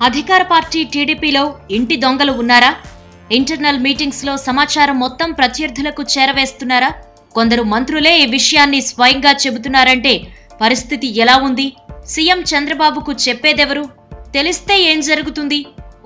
అధికార పార్టీ టీడీపీలో ఇంటి దొంగలు ఉన్నారా? ఇంటర్నల్ మీటింగ్స్ లో సమాచారం మొత్తం ప్రత్యర్థులకు చేరవేస్తున్నారా? కొందరు మంత్రులే ఈ విషయాన్ని స్వయంగా చెబుతున్నారంటే పరిస్థితి ఎలా ఉంది? సీఎం చంద్రబాబుకు చెప్పేదెవరు? తెలిస్తే ఏం జరుగుతుంది?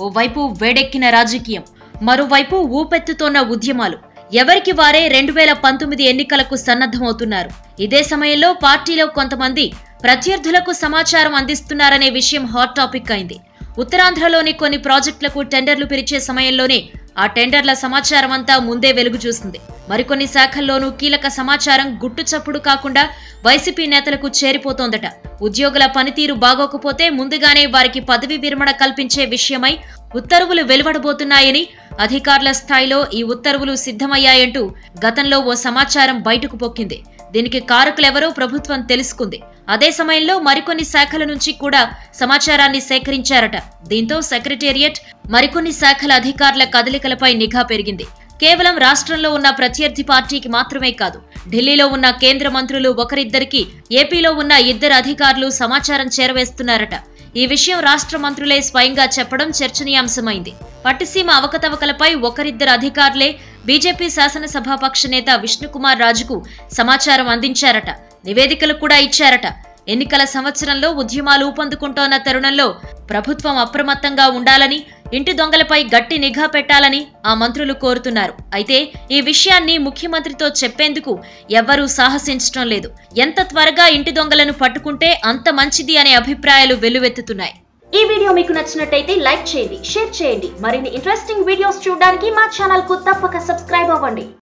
ఓవైపు వేడెక్కిన రాజకీయం, మరోవైపు ఊపెత్తుతోన్న ఉద్యమాలు. ఎవరికి వారే 2019 ఎన్నికలకు సన్నద్ధమవుతున్నారు. ఇదే సమయంలో పార్టీలో కొంతమంది ప్రత్యర్థులకు సమాచారం అందిస్తున్నారనే విషయం హాట్ టాపిక్ అయింది. ఉత్తరాంధ్రలోని కొన్ని ప్రాజెక్టులకు టెండర్లు పిలిచే సమయంలోనే ఆ టెండర్ల సమాచారం అంతా ముందే వెలుగు చూస్తుంది. మరికొన్ని శాఖల్లోనూ కీలక సమాచారం గుట్టుచప్పుడు కాకుండా వైసీపీ నేతలకు చేరిపోతోందట. ఉద్యోగుల పనితీరు బాగోకపోతే ముందుగానే వారికి పదవి విరమణ కల్పించే విషయమై ఉత్తర్వులు వెలువడబోతున్నాయని, అధికారుల స్థాయిలో ఈ ఉత్తర్వులు సిద్ధమయ్యాయంటూ గతంలో ఓ సమాచారం బయటకు పొక్కింది. దీనికి కారకులెవరో ప్రభుత్వం తెలుసుకుంది. అదే సమయంలో మరికొన్ని శాఖల నుంచి కూడా సమాచారాన్ని సేకరించారట. దీంతో సెక్రటేరియట్, మరికొన్ని శాఖల అధికారుల కదలికలపై నిఘా పెరిగింది. కేవలం రాష్ట్రంలో ఉన్న ప్రత్యర్థి పార్టీకి మాత్రమే కాదు, ఢిల్లీలో ఉన్న కేంద్ర మంత్రులు ఒకరిద్దరికి, ఏపీలో ఉన్న 2 అధికారులు సమాచారం చేరవేస్తున్నారట. ఈ విషయం రాష్ట్ర మంత్రులే స్వయంగా చెప్పడం చర్చనీయాంశమైంది. పట్టిసీమ అవకతవకలపై ఒకరిద్దరు అధికారులే బీజేపీ శాసనసభాపక్ష నేత విష్ణుకుమార్ రాజుకు సమాచారం అందించారట. నివేదికలు కూడా ఇచ్చారట. ఎన్నికల సంవత్సరంలో ఉద్యమాలు ఊపందుకుంటోన్న తరుణంలో ప్రభుత్వం అప్రమత్తంగా ఉండాలని, ఇంటి దొంగలపై గట్టి నిఘా పెట్టాలని ఆ మంత్రులు కోరుతున్నారు. అయితే ఈ విషయాన్ని ముఖ్యమంత్రితో చెప్పేందుకు ఎవ్వరూ సాహసించడం లేదు. ఎంత త్వరగా ఇంటి దొంగలను పట్టుకుంటే అంత మంచిది అనే అభిప్రాయాలు వెల్లువెత్తుతున్నాయి. ఈ వీడియో మీకు నచ్చినట్టయితే లైక్ చేయండి, షేర్ చేయండి. మరిన్ని ఇంట్రెస్టింగ్ వీడియోస్ చూడడానికి మా ఛానల్ కు తప్పక సబ్స్క్రైబ్ అవ్వండి.